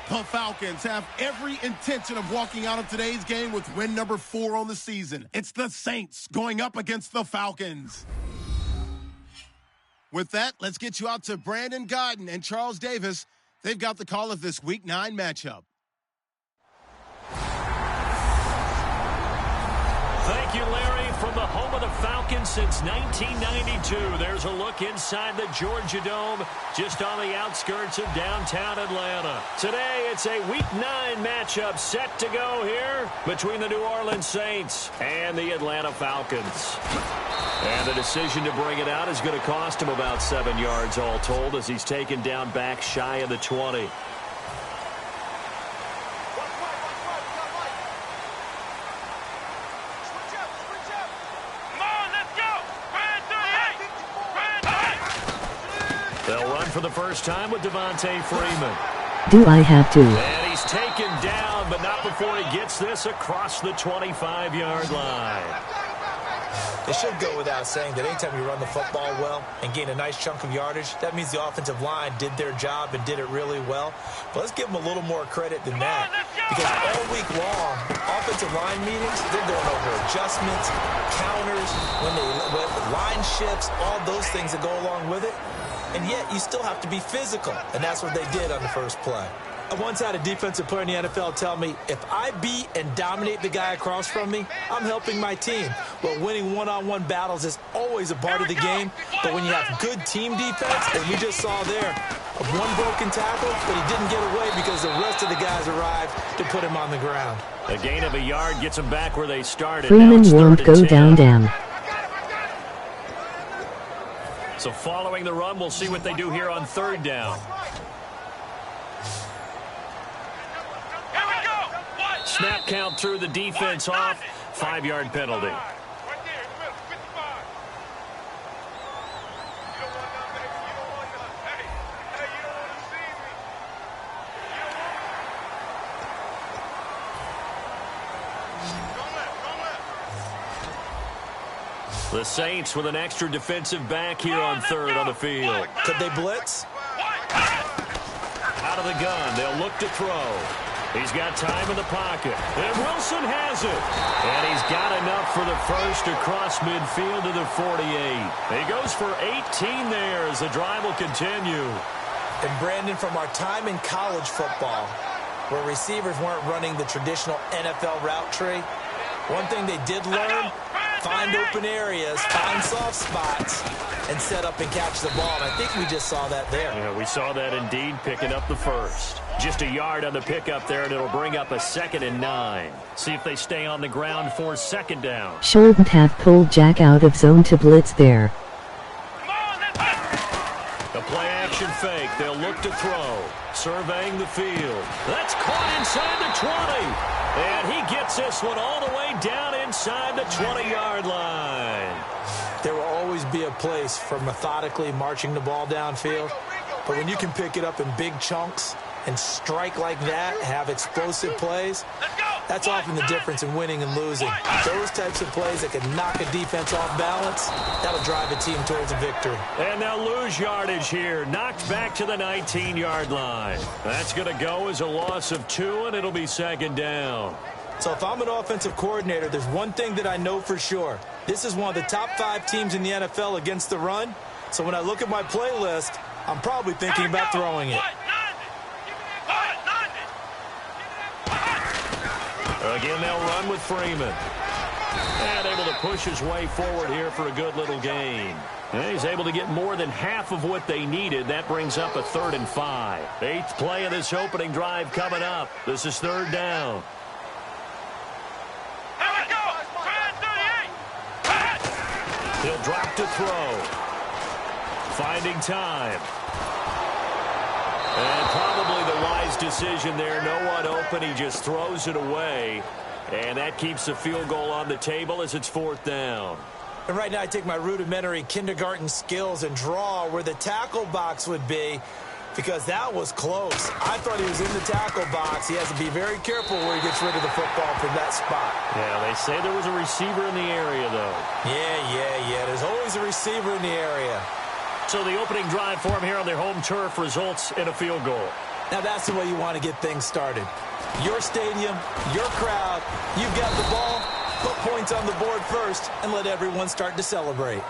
The Falcons have every intention of walking out of today's game with win number 4 on the season. It's the Saints going up against the Falcons. With that, let's get you out to Brandon Godden and Charles Davis. They've got the call of this Week 9 matchup. Thank you, Larry. From the home of the Falcons since 1992, there's a look inside the Georgia Dome, just on the outskirts of downtown Atlanta. Today, it's a Week 9 matchup set to go here between the New Orleans Saints and the Atlanta Falcons. And the decision to bring it out is going to cost him about 7 yards all told, as he's taken down back shy of the 20. They'll run for the first time with Devontae Freeman. Do I have to? And he's taken down, but not before he gets this across the 25-yard line. It should go without saying that anytime you run the football well and gain a nice chunk of yardage, that means the offensive line did their job and did it really well. But let's give them a little more credit than that. Because all week long, offensive line meetings, they're going over adjustments, counters, when line shifts, all those things that go along with it. And yet, you still have to be physical. And that's what they did on the first play. I once had a defensive player in the NFL tell me, if I beat and dominate the guy across from me, I'm helping my team. Well, winning one-on-one battles is always a part of the game. But when you have good team defense, as we just saw there, one broken tackle, but he didn't get away because the rest of the guys arrived to put him on the ground. A gain of a yard gets them back where they started. Freeman won't go down, damn. So following the run, we'll see what they do here on third down. Snap count through the defense off. 5-yard penalty. The Saints with an extra defensive back here on third on the field. Could they blitz? Out of the gun, they'll look to throw. He's got time in the pocket. And Wilson has it. And he's got enough for the first across midfield to the 48. He goes for 18 there as the drive will continue. And Brandon, from our time in college football, where receivers weren't running the traditional NFL route tree, one thing they did learn, find open areas, find soft spots, and set up and catch the ball. And I think we just saw that there. Yeah, we saw that indeed, picking up the first. Just a yard on the pickup there, and it'll bring up a 2nd and 9. See if they stay on the ground for second down. Shouldn't have pulled Jack out of zone to blitz there. The play action fake. They'll look to throw. Surveying the field. That's caught inside the 20. And he gets this one all the way down inside the 20-yard line. There will always be a place for methodically marching the ball downfield. But when you can pick it up in big chunks and strike like that, have explosive plays, that's often the difference in winning and losing. Those types of plays that can knock a defense off balance, that'll drive a team towards a victory. And they'll lose yardage here. Knocked back to the 19-yard line. That's going to go as a loss of 2, and it'll be second down. So if I'm an offensive coordinator, there's one thing that I know for sure. This is one of the top 5 teams in the NFL against the run. So when I look at my playlist, I'm probably thinking about throwing it. Again, they'll run with Freeman. And able to push his way forward here for a good little gain. And he's able to get more than half of what they needed. That brings up a 3rd and 5. 8th play of this opening drive coming up. This is third down. He'll drop to throw. Finding time. And probably the wise decision there. No one open. He just throws it away. And that keeps the field goal on the table as it's 4th down. And right now I take my rudimentary kindergarten skills and draw where the tackle box would be, because that was close. I thought he was in the tackle box. He has to be very careful where he gets rid of the football from that spot. Yeah, they say there was a receiver in the area, though. Yeah. There's always a receiver in the area. So the opening drive for him here on their home turf results in a field goal. Now that's the way you want to get things started. Your stadium, your crowd, you've got the ball, put points on the board first, and let everyone start to celebrate.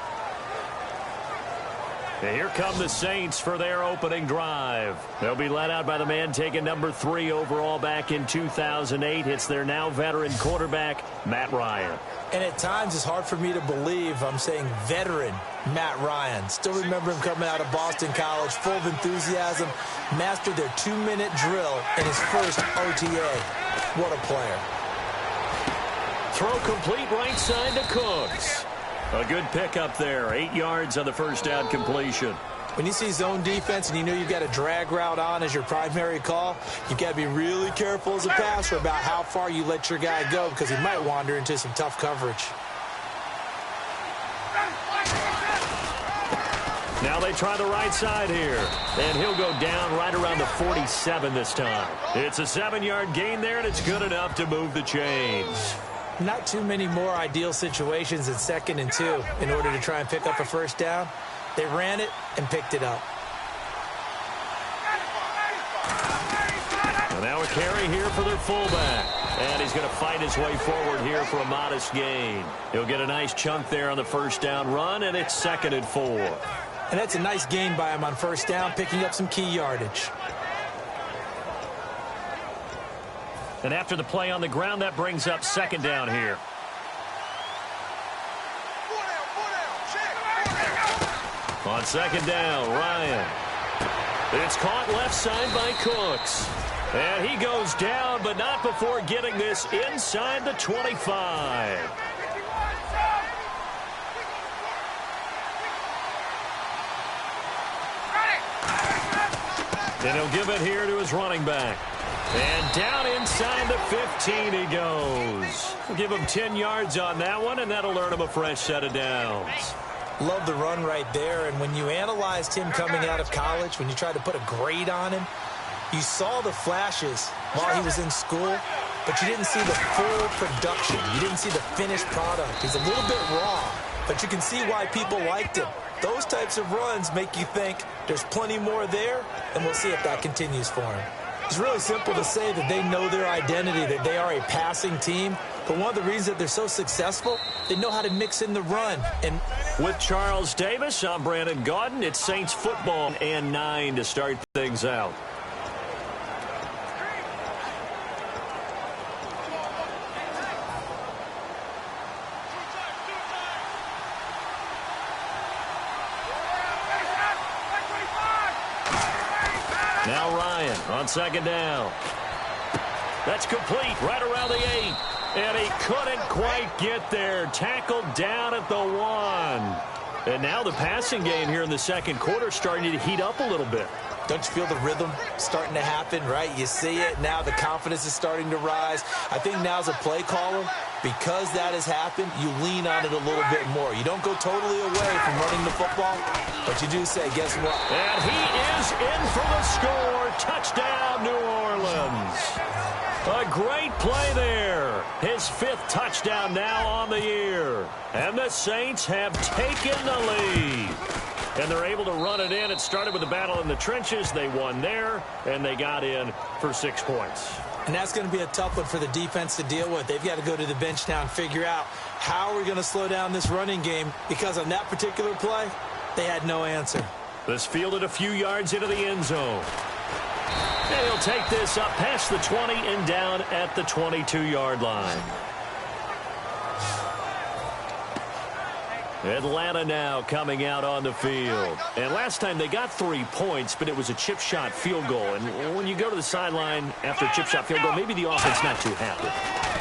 And here come the Saints for their opening drive. They'll be led out by the man taking number 3 overall back in 2008. It's their now veteran quarterback, Matt Ryan. And at times it's hard for me to believe I'm saying veteran Matt Ryan. Still remember him coming out of Boston College, full of enthusiasm, mastered their 2-minute drill in his first OTA. What a player. Throw complete right side to Cooks. A good pickup there. 8 yards on the first down completion. When you see zone defense and you know you've got a drag route on as your primary call, you've got to be really careful as a passer about how far you let your guy go because he might wander into some tough coverage. Now they try the right side here. And he'll go down right around the 47 this time. It's a 7-yard gain there, and it's good enough to move the chains. Not too many more ideal situations in 2nd and 2 in order to try and pick up a first down. They ran it and picked it up. And now a carry here for their fullback. And he's going to fight his way forward here for a modest gain. He'll get a nice chunk there on the first down run, and it's 2nd and 4. And that's a nice gain by him on first down, picking up some key yardage. And after the play on the ground, that brings up 2nd down here. On 2nd down, Ryan. It's caught left side by Cooks. And he goes down, but not before getting this inside the 25. And he'll give it here to his running back. And down inside the 15 he goes. We'll give him 10 yards on that one, and that'll earn him a fresh set of downs. Love the run right there, and when you analyzed him coming out of college, when you tried to put a grade on him, you saw the flashes while he was in school, but you didn't see the full production. You didn't see the finished product. He's a little bit raw, but you can see why people liked him. Those types of runs make you think there's plenty more there, and we'll see if that continues for him. It's really simple to say that they know their identity, that they are a passing team. But one of the reasons that they're so successful, they know how to mix in the run. And with Charles Davis, I'm Brandon Gaudin. It's Saints football and 9 to start things out. Now Ryan on 2nd down. That's complete right around the 8. And he couldn't quite get there. Tackled down at the 1. And now the passing game here in the 2nd quarter starting to heat up a little bit. Don't you feel the rhythm starting to happen, right? You see it. Now the confidence is starting to rise. I think now as a play caller, because that has happened, you lean on it a little bit more. You don't go totally away from running the football, but you do say, guess what? And he is in for the score. Touchdown, New Orleans. A great play there. His 5th touchdown now on the year. And the Saints have taken the lead. And they're able to run it in. It started with a battle in the trenches. They won there, and they got in for 6 points. And that's going to be a tough one for the defense to deal with. They've got to go to the bench now and figure out how are we going to slow down this running game, because on that particular play, they had no answer. This fielded a few yards into the end zone. And he'll take this up past the 20 and down at the 22-yard line. Atlanta now coming out on the field. And last time they got 3 points, but it was a chip shot field goal. And when you go to the sideline after a chip shot field goal, maybe the offense not too happy.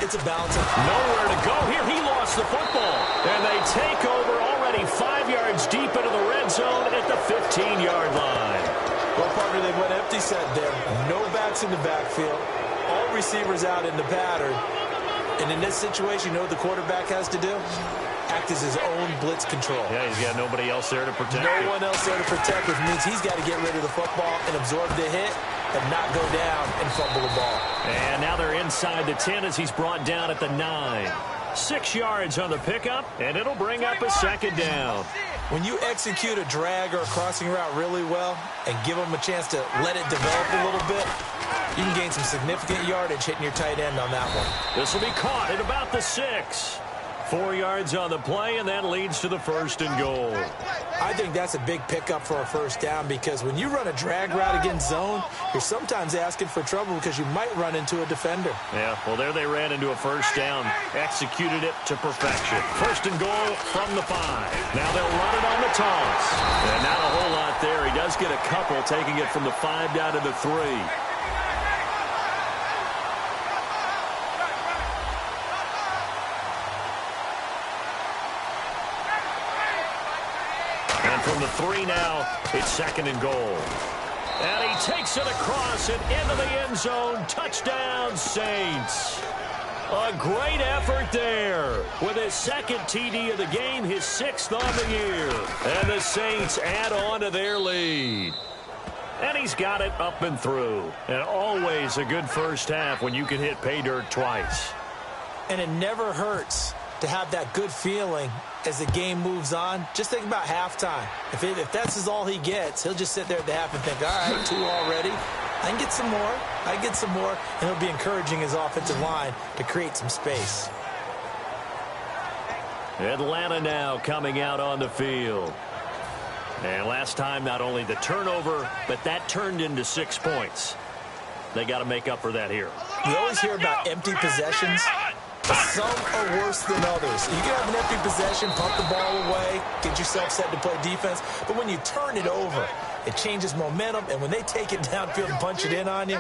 It's a balance. Nowhere to go here. He lost the football. And they take over already 5 yards deep into the red zone at the 15-yard line. Well, partner, they went empty set there. No backs in the backfield. All receivers out in the pattern. And in this situation, you know what the quarterback has to do? Act as his own blitz control. Yeah, he's got nobody else there to protect him. No one else there to protect, which means he's got to get rid of the football and absorb the hit and not go down and fumble the ball. And now they're inside the 10 as he's brought down at the 9. 6 yards on the pickup, and it'll bring up a 2nd down. When you execute a drag or a crossing route really well and give them a chance to let it develop a little bit, you can gain some significant yardage hitting your tight end on that one. This will be caught at about the 6. 4 yards on the play, and that leads to the 1st and goal. I think that's a big pickup for a first down because when you run a drag route against zone, you're sometimes asking for trouble because you might run into a defender. Yeah, well, there they ran into a first down. Executed it to perfection. 1st and goal from the 5. Now they'll run it on the toss. And not a whole lot there. He does get a couple, taking it from the 5 down to the 3. From the 3 now, it's 2nd and goal. And he takes it across and into the end zone. Touchdown, Saints. A great effort there. With his 2nd TD of the game, his 6th on the year. And the Saints add on to their lead. And he's got it up and through. And always a good first half when you can hit pay dirt twice. And it never hurts to have that good feeling as the game moves on. Just think about halftime. If that's all he gets, he'll just sit there at the half and think, all right, 2 already. I can get some more. I get some more. And he'll be encouraging his offensive line to create some space. Atlanta now coming out on the field. And last time, not only the turnover, but that turned into 6 points. They got to make up for that here. You always hear about empty possessions. Some are worse than others. You can have an empty possession, pump the ball away, get yourself set to play defense. But when you turn it over, it changes momentum. And when they take it downfield and punch it in on you,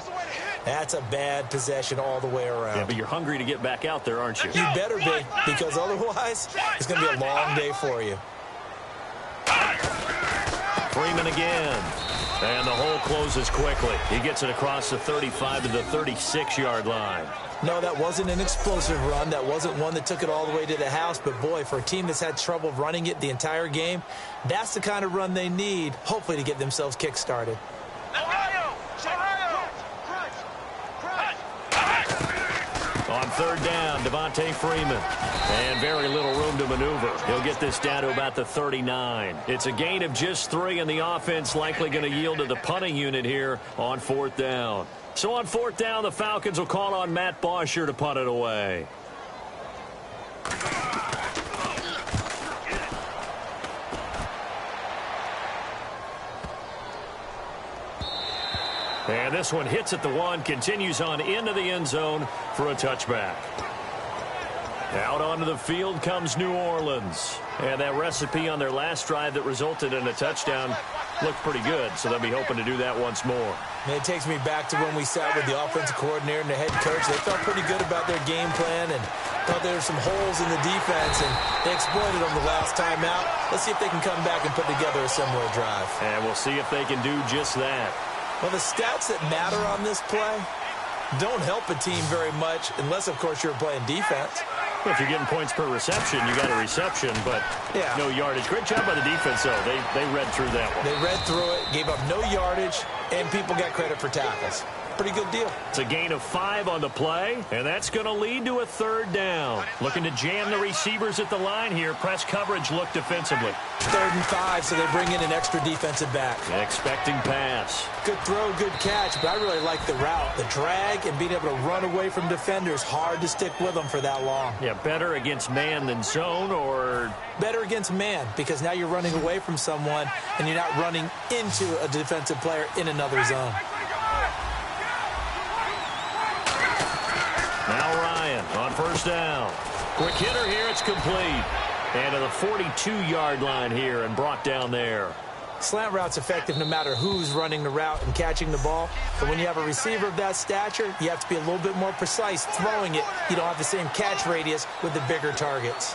that's a bad possession all the way around. Yeah, but you're hungry to get back out there, aren't you? You better be, because otherwise, it's going to be a long day for you. Freeman again. And the hole closes quickly. He gets it across the 35 to the 36-yard line. No, that wasn't an explosive run. That wasn't one that took it all the way to the house. But, boy, for a team that's had trouble running it the entire game, that's the kind of run they need, hopefully, to get themselves kick-started. On 3rd down, Devontae Freeman. And very little room to maneuver. He'll get this down to about the 39. It's a gain of just 3, and the offense likely going to yield to the punting unit here on 4th down. So on 4th down, the Falcons will call on Matt Bosher to punt it away. And this one hits at the 1, continues on into the end zone for a touchback. Out onto the field comes New Orleans. And that recipe on their last drive that resulted in a touchdown looked pretty good, so they'll be hoping to do that once more. And it takes me back to when we sat with the offensive coordinator and the head coach. They felt pretty good about their game plan and thought there were some holes in the defense, and they exploited them the last time out. Let's see if they can come back and put together a similar drive. And we'll see if they can do just that. Well, the stats that matter on this play don't help a team very much unless, of course, you're playing defense. Well, if you're getting points per reception, you got a reception, but no yardage. Great job by the defense, though. They read through that one. They read through it, gave up no yardage, and people got credit for tackles. Pretty good deal. It's a gain of 5 on the play, and that's going to lead to a 3rd down. Looking to jam the receivers at the line here. Press coverage look defensively. 3rd and 5, so they bring in an extra defensive back. Expecting pass. Good throw, good catch, but I really like the route. The drag and being able to run away from defenders, hard to stick with them for that long. Yeah, better against man than zone, or? Better against man, because now you're running away from someone, and you're not running into a defensive player in another zone. Now Ryan on 1st down. Quick hitter here, it's complete. And to the 42-yard line here and brought down there. Slant route's effective no matter who's running the route and catching the ball. But when you have a receiver of that stature, you have to be a little bit more precise throwing it. You don't have the same catch radius with the bigger targets.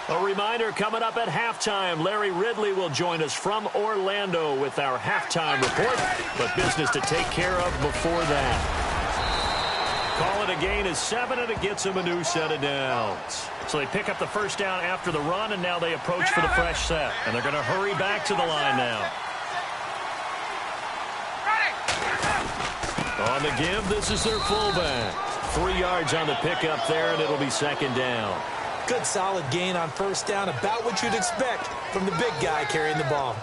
A reminder, coming up at halftime, Larry Ridley will join us from Orlando with our halftime report, but business to take care of before that. Call it a gain of 7, and it gets him a new set of downs. So they pick up the 1st down after the run, and now they approach for the fresh set. And they're going to hurry back to the line now. On the give, this is their fullback. 3 yards on the pickup there, and it'll be second down. Good solid gain on first down, about what you'd expect from the big guy carrying the ball.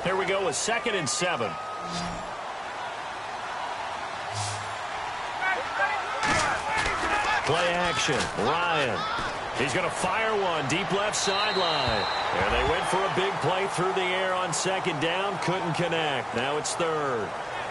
Here we go with 2nd and 7. Play action. Ryan. He's going to fire one deep left sideline. And they went for a big play through the air on second down. Couldn't connect. Now it's third.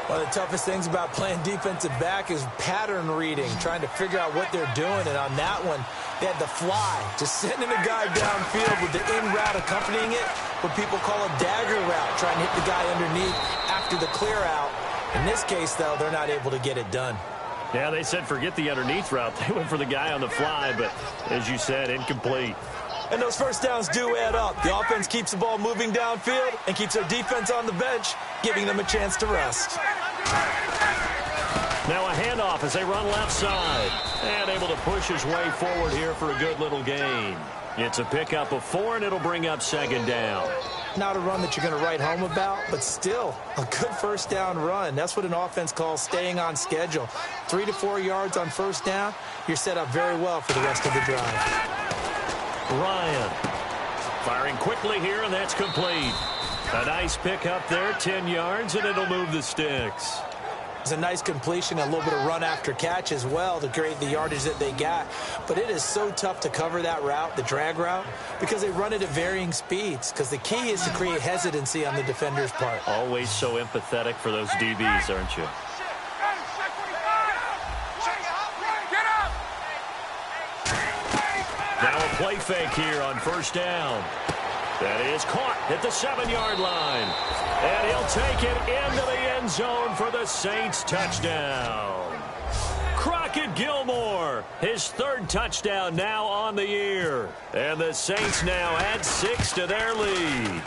One of the toughest things about playing defensive back is pattern reading, trying to figure out what they're doing. And on that one, they had the fly, just sending a guy downfield with the in route accompanying it, what people call a dagger route, trying to hit the guy underneath after the clear out. In this case, though, they're not able to get it done. Yeah, they said forget the underneath route. They went for the guy on the fly, but as you said, incomplete. And those first downs do add up. The offense keeps the ball moving downfield and keeps their defense on the bench, giving them a chance to rest. Now a handoff as they run left side. And able to push his way forward here for a good little gain. It's a pickup of 4, and it'll bring up second down. Not a run that you're going to write home about, but still a good first down run. That's what an offense calls staying on schedule. 3 to 4 yards on first down, you're set up very well for the rest of the drive. Ryan firing quickly here, and that's complete. A nice pickup there, 10 yards, and it'll move the sticks. It's a nice completion, a little bit of run after catch as well to create the yardage that they got. But it is so tough to cover that route, the drag route, because they run it at varying speeds. Because the key is to create hesitancy on the defender's part. Always so empathetic for those DBs, aren't you? Now a play fake here on first down. That is caught at the 7-yard line. And he'll take it into the end zone for the Saints touchdown. Crockett Gilmore, his 3rd touchdown now on the year. And the Saints now add 6 to their lead.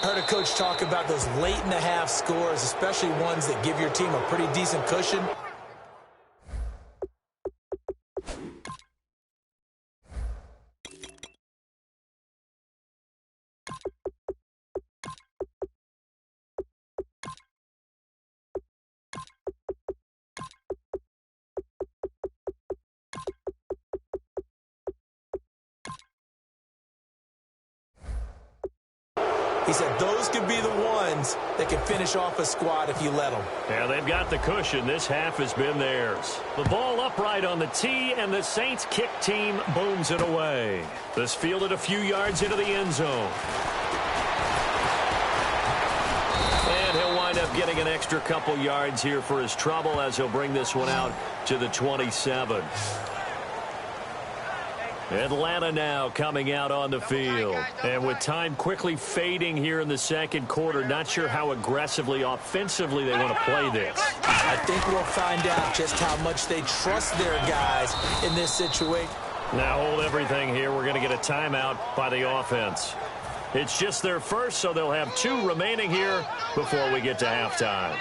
I heard a coach talk about those late in the half scores, especially ones that give your team a pretty decent cushion. He said those could be the ones that can finish off a squad if you let them. Yeah, they've got the cushion. This half has been theirs. The ball upright on the tee, and the Saints kick team booms it away. This fielded a few yards into the end zone. And he'll wind up getting an extra couple yards here for his trouble as he'll bring this one out to the 27. Atlanta now coming out on the field. And with time quickly fading here in the second quarter, not sure how aggressively, offensively they want to play this. I think we'll find out just how much they trust their guys in this situation. Now hold everything here. We're going to get a timeout by the offense. It's just their first, so they'll have 2 remaining here before we get to halftime.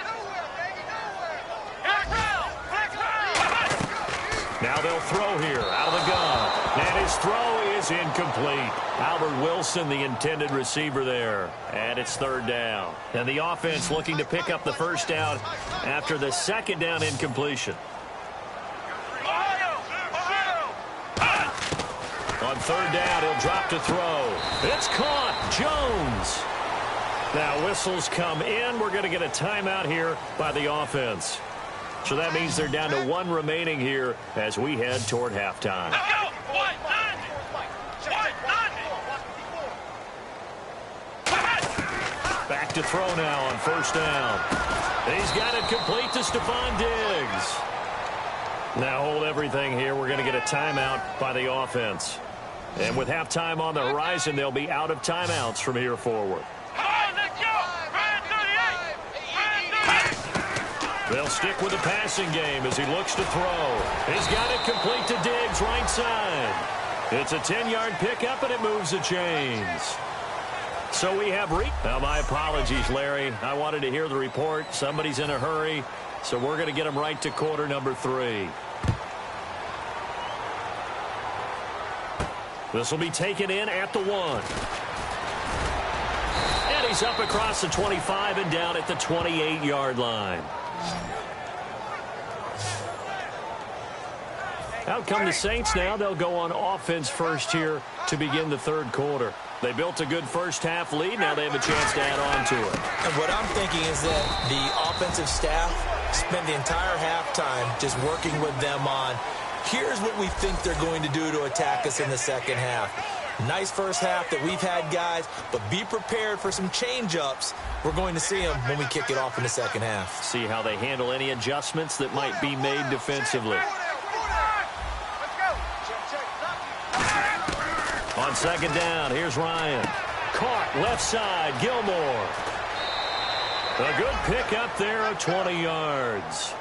Now they'll throw here out of the gun. And his throw is incomplete. Albert Wilson, the intended receiver there. And it's 3rd down. And the offense looking to pick up the first down after the 2nd down incompletion. On 3rd down, he'll drop to throw. It's caught. Jones. Now whistles come in. We're going to get a timeout here by the offense. So that means they're down to 1 remaining here as we head toward halftime. Back to throw now on first down. He's got it complete to Stephon Diggs. Now hold everything here. We're going to get a timeout by the offense. And with halftime on the horizon, they'll be out of timeouts from here forward. They'll stick with the passing game as he looks to throw. He's got it complete to Diggs, right side. It's a 10-yard pickup, and it moves the chains. So we have Now, my apologies, Larry. I wanted to hear the report. Somebody's in a hurry, so we're going to get him right to quarter number 3. This will be taken in at the 1. And he's up across the 25 and down at the 28-yard line. Out come the Saints now. They'll go on offense first here to begin the third quarter. They built a good first-half lead. Now they have a chance to add on to it. And what I'm thinking is that the offensive staff spent the entire halftime just working with them on, here's what we think they're going to do to attack us in the second half. Nice first half that we've had, guys, but be prepared for some change-ups. We're going to see them when we kick it off in the second half. See how they handle any adjustments that might be made defensively. On second down, here's Ryan. Caught left side, Gilmore. A good pick up there of 20 yards.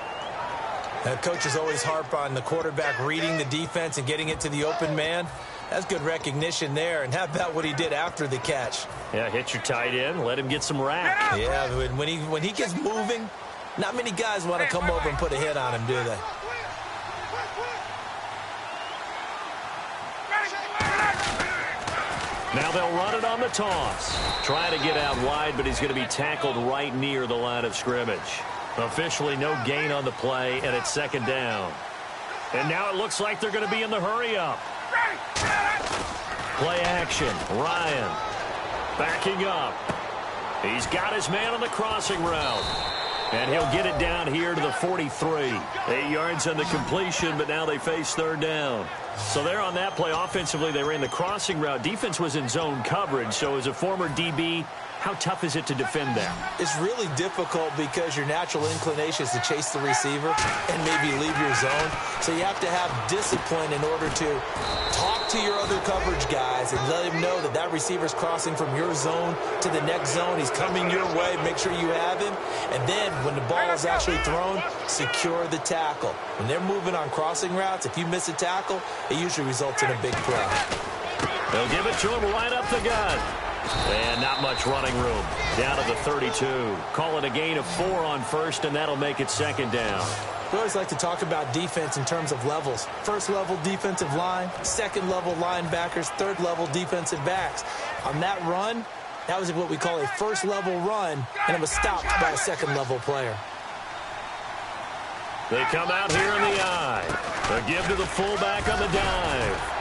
Coaches always harp on the quarterback reading the defense and getting it to the open man. That's good recognition there. And how about what he did after the catch? Yeah, hit your tight end, let him get some rack. Yeah, when he gets moving, not many guys want to come over and put a hit on him, do they? Now they'll run it on the toss. Trying to get out wide, but he's going to be tackled right near the line of scrimmage. Officially no gain on the play, and it's second down. And now it looks like they're going to be in the hurry-up. Play action. Ryan backing up. He's got his man on the crossing route. And he'll get it down here to the 43. 8 yards on the completion, but now they face third down. So there on that play, offensively, they ran the crossing route. Defense was in zone coverage, so as a former DB, how tough is it to defend that? It's really difficult because your natural inclination is to chase the receiver and maybe leave your zone. So you have to have discipline in order to talk to your other coverage guys and let him know that that receiver's crossing from your zone to the next zone. He's coming your way. Make sure you have him. And then when the ball is actually thrown, secure the tackle. When they're moving on crossing routes, if you miss a tackle, it usually results in a big play. They'll give it to him right up the gut. And not much running room. Down to the 32. Call it a gain of 4 on first, and that'll make it second down. We always like to talk about defense in terms of levels. First level defensive line, second level linebackers, third level defensive backs. On that run, that was what we call a first level run, and it was stopped by a second level player. They come out here in the eye. They give to the fullback on the dive.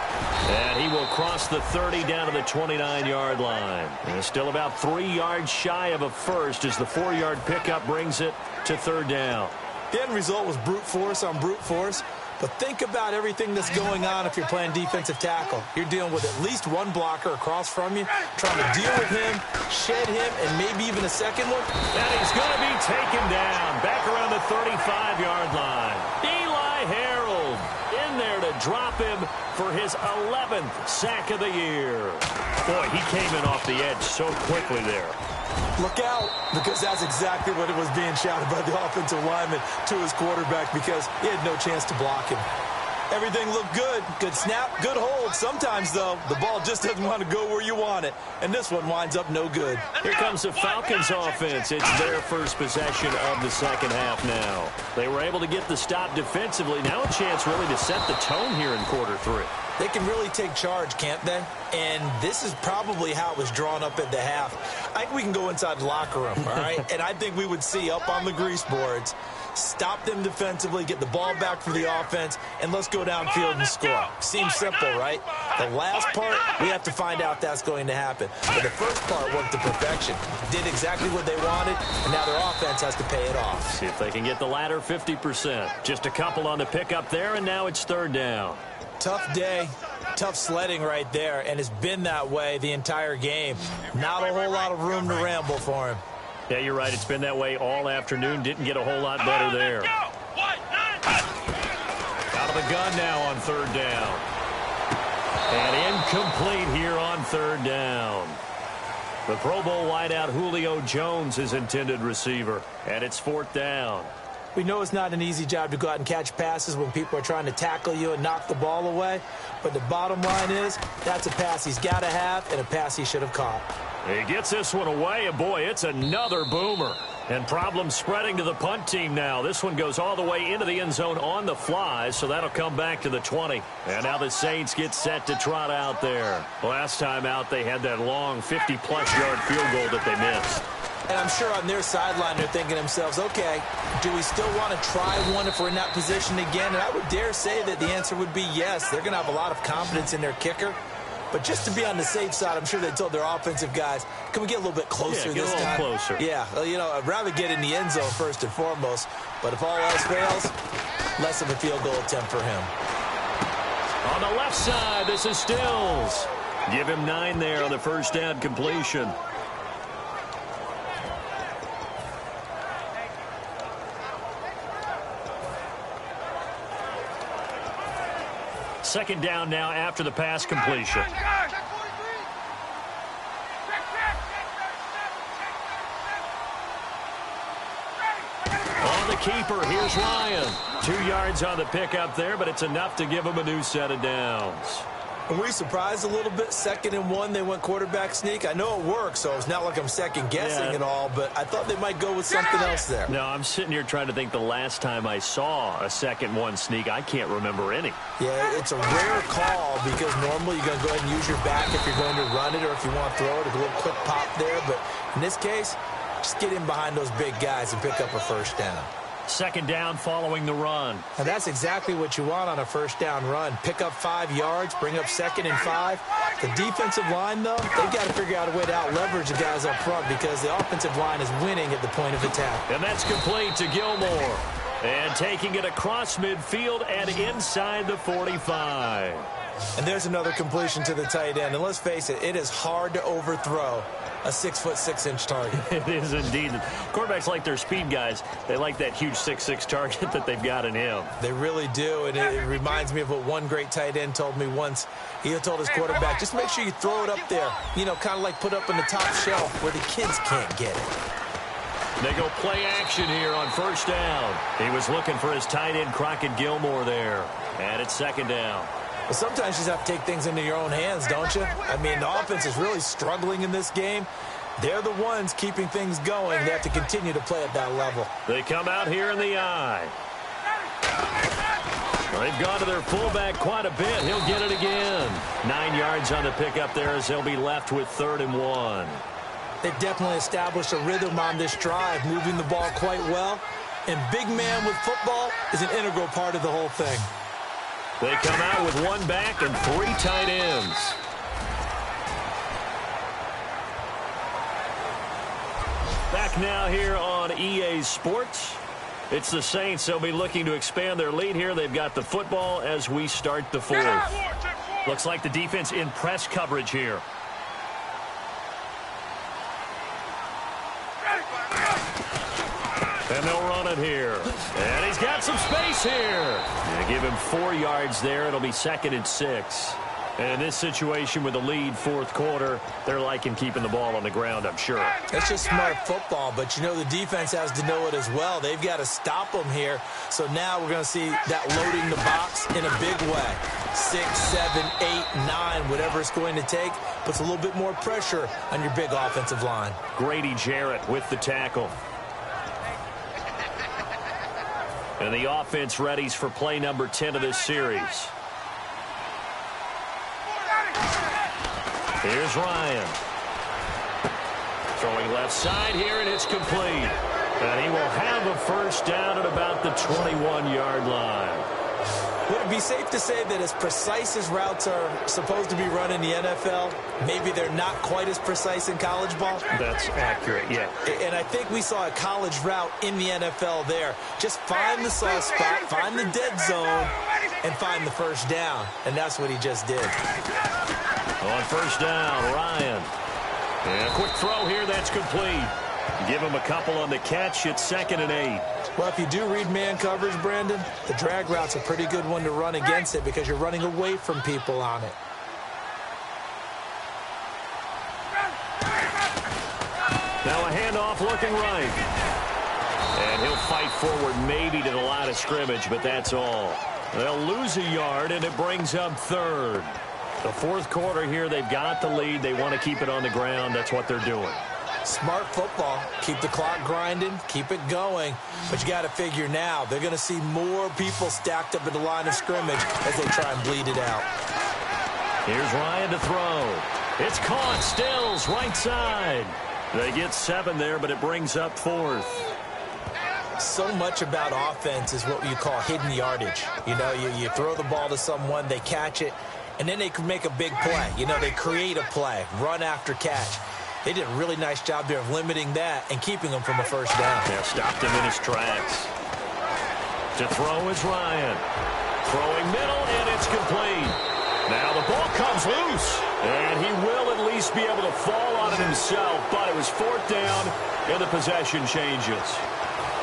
And he will cross the 30 down to the 29-yard line. And still about 3 yards shy of a first as the 4-yard pickup brings it to third down. The end result was brute force on brute force. But think about everything that's going on if you're playing defensive tackle. You're dealing with at least one blocker across from you, trying to deal with him, shed him, and maybe even a second one. And he's going to be taken down back around the 35-yard line. Eli Harold in there to drop him for his 11th sack of the year. Boy, he came in off the edge so quickly there. Look out, because that's exactly what it was being shouted by the offensive lineman to his quarterback because he had no chance to block him. Everything looked good. Good snap, good hold. Sometimes, though, the ball just doesn't want to go where you want it. And this one winds up no good. Here comes the Falcons offense. It's their first possession of the second half now. They were able to get the stop defensively. Now a chance really to set the tone here in quarter 3. They can really take charge, can't they? And this is probably how it was drawn up at the half. I think we can go inside the locker room, all right? And I think we would see up on the grease boards, stop them defensively, get the ball back for the offense, and let's go downfield and score. Seems simple, right? The last part, we have to find out that's going to happen. But the first part worked to perfection. Did exactly what they wanted, and now their offense has to pay it off. See if they can get the latter 50%. Just a couple on the pickup there, and now it's third down. Tough day, tough sledding right there, and it's been that way the entire game. Not a whole lot of room to ramble for him. Yeah, you're right. It's been that way all afternoon. Didn't get a whole lot better there. Out of the gun now on third down. And incomplete here on third down. The Pro Bowl wideout Julio Jones is intended receiver. And it's fourth down. We know it's not an easy job to go out and catch passes when people are trying to tackle you and knock the ball away. But the bottom line is, that's a pass he's got to have and a pass he should have caught. He gets this one away, and boy, it's another boomer. And problems spreading to the punt team now. This one goes all the way into the end zone on the fly, so that'll come back to the 20. And now the Saints get set to trot out there. Last time out, they had that long 50-plus yard field goal that they missed. And I'm sure on their sideline they're thinking to themselves, okay, do we still want to try one if we're in that position again? And I would dare say that the answer would be yes. They're going to have a lot of confidence in their kicker. But just to be on the safe side, I'm sure they told their offensive guys, can we get a little bit closer this time? Yeah, get a little closer. Yeah, well, you know, I'd rather get in the end zone first and foremost. But if all else fails, less of a field goal attempt for him. On the left side, this is Stills. Give him 9 there on the first down completion. Second down now after the pass completion. On the keeper, here's Ryan. 2 yards on the pickup there, but it's enough to give him a new set of downs. Were we surprised a little bit? 2nd and 1, they went quarterback sneak. I know it works, so it's not like I'm second-guessing at all, but I thought they might go with something else there. No, I'm sitting here trying to think the last time I saw a 2nd-1 sneak. I can't remember any. Yeah, it's a rare call because normally you're going to go ahead and use your back if you're going to run it or if you want to throw it, a little quick pop there. But in this case, just get in behind those big guys and pick up a first down. 2nd down following the run. And that's exactly what you want on a first down run. Pick up 5 yards, bring up 2nd and 5. The defensive line, though, they've got to figure out a way to out-leverage the guys up front because the offensive line is winning at the point of attack. And that's complete to Gilmore. And taking it across midfield and inside the 45. And there's another completion to the tight end. And let's face it, it is hard to overthrow a 6'6" target. It is indeed. Quarterbacks like their speed guys. They like that huge 6'6" target that they've got in him. They really do, and it reminds me of what one great tight end told me once. He told his quarterback, just make sure you throw it up there, you know, kind of like put up on the top shelf where the kids can't get it. They go play action here on first down. He was looking for his tight end, Crockett Gilmore there. And it's 2nd down. Well, sometimes you just have to take things into your own hands, don't you? I mean, the offense is really struggling in this game. They're the ones keeping things going. They have to continue to play at that level. They come out here in the eye. They've gone to their fullback quite a bit. He'll get it again. 9 yards on the pickup there as they'll be left with 3rd and 1. They've definitely established a rhythm on this drive, moving the ball quite well. And big man with football is an integral part of the whole thing. They come out with 1 back and 3 tight ends. Back now here on EA Sports. It's the Saints. They'll be looking to expand their lead here. They've got the football as we start the 4th. Looks like the defense in press coverage here. And they'll run it here. And he's got some space here. They give him 4 yards there. It'll be 2nd and 6. And in this situation with the lead 4th quarter, they're liking keeping the ball on the ground, I'm sure. That's just smart football, but you know the defense has to know it as well. They've got to stop them here. So now we're going to see that loading the box in a big way. 6, 7, 8, 9, whatever it's going to take, puts a little bit more pressure on your big offensive line. Grady Jarrett with the tackle. And the offense readies for play number 10 of this series. Here's Ryan. Throwing left side here, and it's complete. And he will have a first down at about the 21-yard line. Would it be safe to say that as precise as routes are supposed to be run in the NFL, maybe they're not quite as precise in college ball? That's accurate, yeah. And I think we saw a college route in the NFL there. Just find the soft spot, find the dead zone, and find the first down. And that's what he just did. On first down, Ryan. And a quick throw here, that's complete. Give him a couple on the catch. It's 2nd and 8. Well, if you do read man coverage, Brandon, the drag route's a pretty good one to run against it because you're running away from people on it. Now a handoff looking right. And he'll fight forward maybe to the line of scrimmage, but that's all. They'll lose a yard, and it brings up 3rd. The 4th quarter here, they've got the lead. They want to keep it on the ground. That's what they're doing. Smart football. Keep the clock grinding. Keep it going. But you got to figure now, they're going to see more people stacked up at the line of scrimmage as they try and bleed it out. Here's Ryan to throw. It's caught. Stills right side. They get 7 there, but it brings up 4th. So much about offense is what you call hidden yardage. You know, you throw the ball to someone, they catch it, and then they can make a big play. You know, they create a play, run after catch. They did a really nice job there of limiting that and keeping him from a first down. Yeah, stopped him in his tracks. To throw is Ryan. Throwing middle, and it's complete. Now the ball comes loose, and he will at least be able to fall on it himself, but it was 4th down, and the possession changes.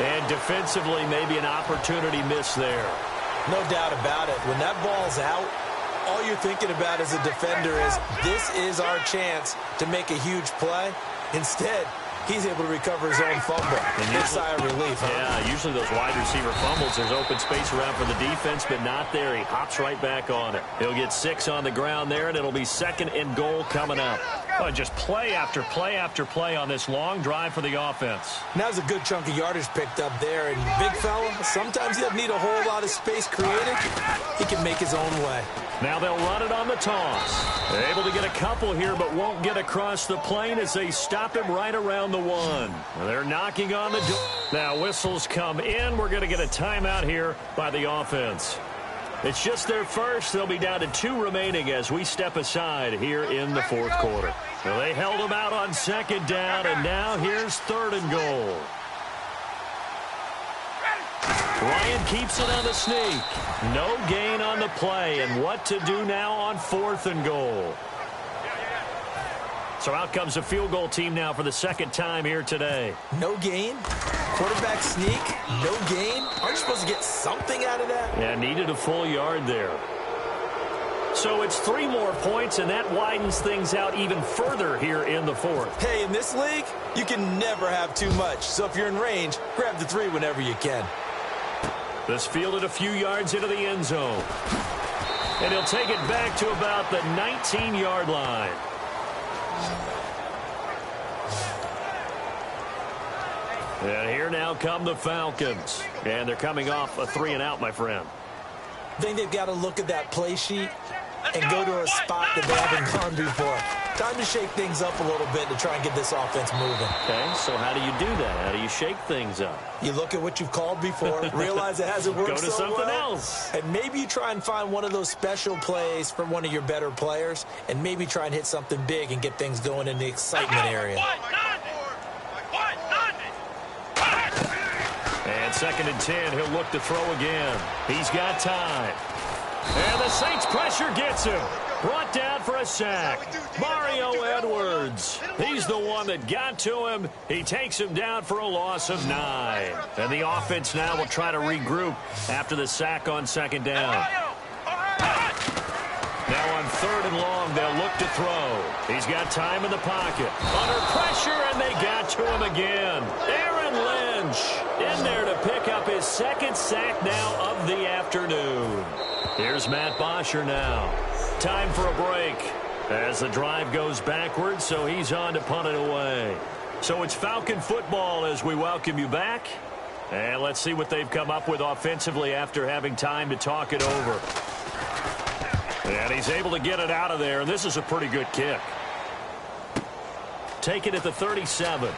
And defensively, maybe an opportunity miss there. No doubt about it. When that ball's out, all you're thinking about as a defender is, this is our chance to make a huge play. Instead, he's able to recover his own fumble. Big sigh of relief, huh? Yeah, usually those wide receiver fumbles, there's open space around for the defense, but not there. He hops right back on it. He'll get 6 on the ground there, and it'll be 2nd and goal coming up. Oh, just play after play after play on this long drive for the offense. Now there's a good chunk of yardage picked up there, and big fella, sometimes he doesn't need a whole lot of space created. He can make his own way. Now they'll run it on the toss. They're able to get a couple here, but won't get across the plane as they stop him right around the 1. They're knocking on the door. Now whistles come in. We're going to get a timeout here by the offense. It's just their first. They'll be down to 2 remaining as we step aside here in the 4th quarter. Well, they held him out on 2nd down, and now here's 3rd and goal. Ryan keeps it on the sneak. No gain on the play, and what to do now on 4th and goal. So out comes a field goal team now for the 2nd time here today. No gain? Quarterback sneak? No gain? Aren't you supposed to get something out of that? Yeah, needed a full yard there. So it's 3 more points, and that widens things out even further here in the 4th. Hey, in this league, you can never have too much. So if you're in range, grab the 3 whenever you can. This fielded a few yards into the end zone. And he'll take it back to about the 19-yard line. And here now come the Falcons. And they're coming off a 3-and-out, my friend. I think they've got to look at that play sheet and go to a spot that they haven't gone before. Time to shake things up a little bit to try and get this offense moving. Okay, so how do you do that? How do you shake things up? You look at what you've called before, realize it hasn't worked so well. Go to something else. And maybe you try and find one of those special plays from one of your better players, and maybe try and hit something big and get things going in the excitement area. And 2nd and 10, he'll look to throw again. He's got time. And the Saints pressure gets him. Brought down for a sack. Mario Edwards. He's the one that got to him. He takes him down for a loss of 9. And the offense now will try to regroup after the sack on 2nd down. Now on 3rd and long, they'll look to throw. He's got time in the pocket. Under pressure, and they got to him again. Aaron Lynch in there to pick up his 2nd sack now of the afternoon. Here's Matt Bosher now. Time for a break as the drive goes backwards, so he's on to punt it away. So it's Falcon football as we welcome you back. And let's see what they've come up with offensively after having time to talk it over. And he's able to get it out of there, and this is a pretty good kick. Take it at the 37.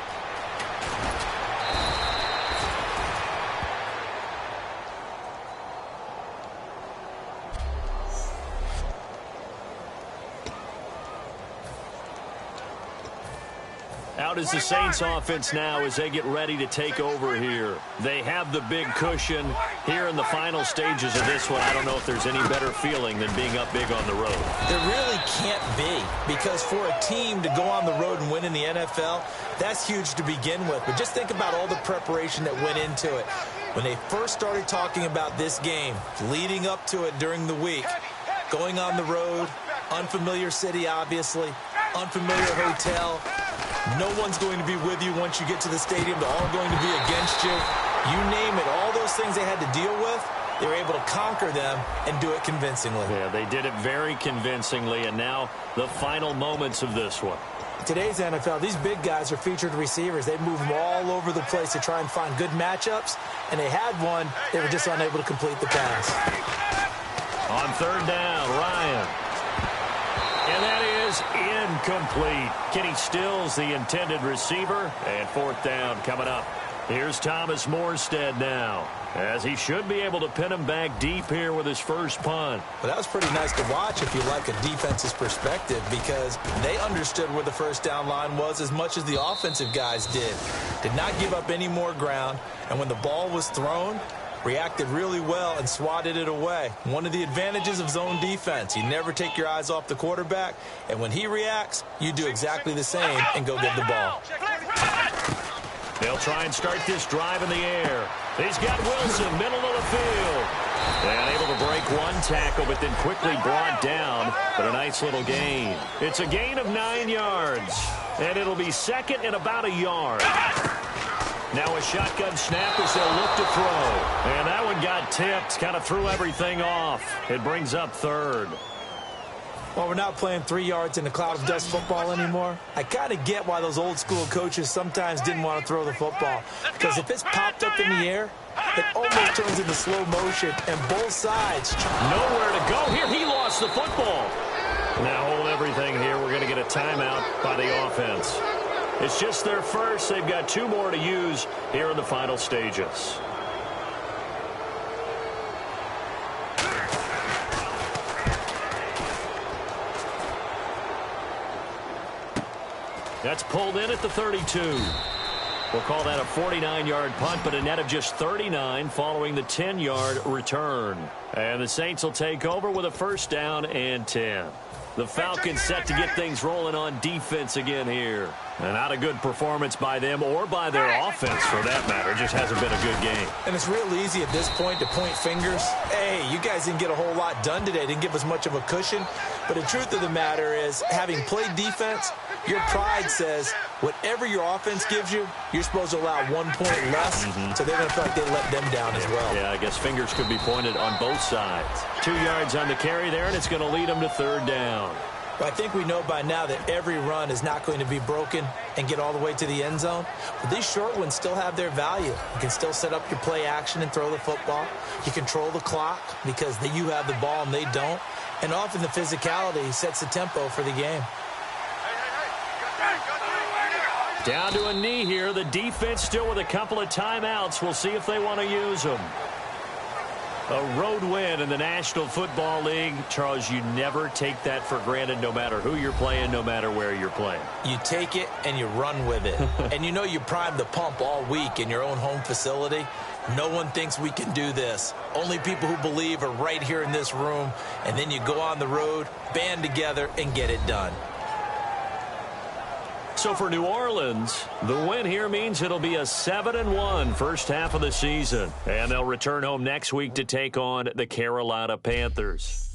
Out is the Saints offense now as they get ready to take over here. They have the big cushion here in the final stages of this one. I don't know if there's any better feeling than being up big on the road. There really can't be, because for a team to go on the road and win in the NFL, that's huge to begin with. But just think about all the preparation that went into it. When they first started talking about this game, leading up to it during the week, going on the road, unfamiliar city obviously, unfamiliar hotel. No one's going to be with you once you get to the stadium. They're all going to be against you. You name it, all those things they had to deal with, they were able to conquer them and do it convincingly. Yeah, they did it very convincingly, and now the final moments of this one. Today's NFL, these big guys are featured receivers. They move them all over the place to try and find good matchups, and they had one. They were just unable to complete the pass. On 3rd down, Ryan. And that is incomplete. Kenny Stills, the intended receiver, and fourth down coming up. Here's Thomas Morstead now, as he should be able to pin him back deep here with his first punt. Well, that was pretty nice to watch if you like a defense's perspective, because they understood where the first down line was as much as the offensive guys did. Did not give up any more ground, and when the ball was thrown, reacted really well and swatted it away. One of the advantages of zone defense, you never take your eyes off the quarterback, and when he reacts, you do exactly the same and go get the ball. They'll try and start this drive in the air. He's got Wilson, middle of the field. And able to break one tackle, but then quickly brought down. But a nice little gain. It's a gain of 9 yards. And it'll be second and about a yard. Now a shotgun snap as they'll look to throw. And that one got tipped, kind of threw everything off. It brings up third. Well, we're not playing 3 yards in a cloud of dust football anymore. I kind of get why those old school coaches sometimes didn't want to throw the football. Because if it's popped up in the air, it almost turns into slow motion, and both sides. Nowhere to go here. He lost the football. Now hold everything here. We're going to get a timeout by the offense. It's just their first. They've got 2 more to use here in the final stages. That's pulled in at the 32. We'll call that a 49-yard punt, but a net of just 39 following the 10-yard return. And the Saints will take over with a first down and 10. The Falcons set to get things rolling on defense again here. And not a good performance by them or by their offense, for that matter. It just hasn't been a good game. And it's real easy at this point to point fingers. Hey, you guys didn't get a whole lot done today. Didn't give us much of a cushion. But the truth of the matter is, having played defense, your pride says whatever your offense gives you, you're supposed to allow 1 point less. So they're going to feel like they let them down as well. Yeah, I guess fingers could be pointed on both sides. 2 yards on the carry there, and it's going to lead them to third down. But I think we know by now that every run is not going to be broken and get all the way to the end zone. But these short ones still have their value. You can still set up your play action and throw the football. You control the clock because you have the ball and they don't. And often the physicality sets the tempo for the game. Down to a knee here. The defense still with a couple of timeouts. We'll see if they want to use them. A road win in the National Football League. Charles, you never take that for granted, no matter who you're playing, no matter where you're playing. You take it and you run with it. And you know you primed the pump all week in your own home facility. No one thinks we can do this. Only people who believe are right here in this room. And then you go on the road, band together, and get it done. So for New Orleans, the win here means it'll be a 7-1 first half of the season. And they'll return home next week to take on the Carolina Panthers.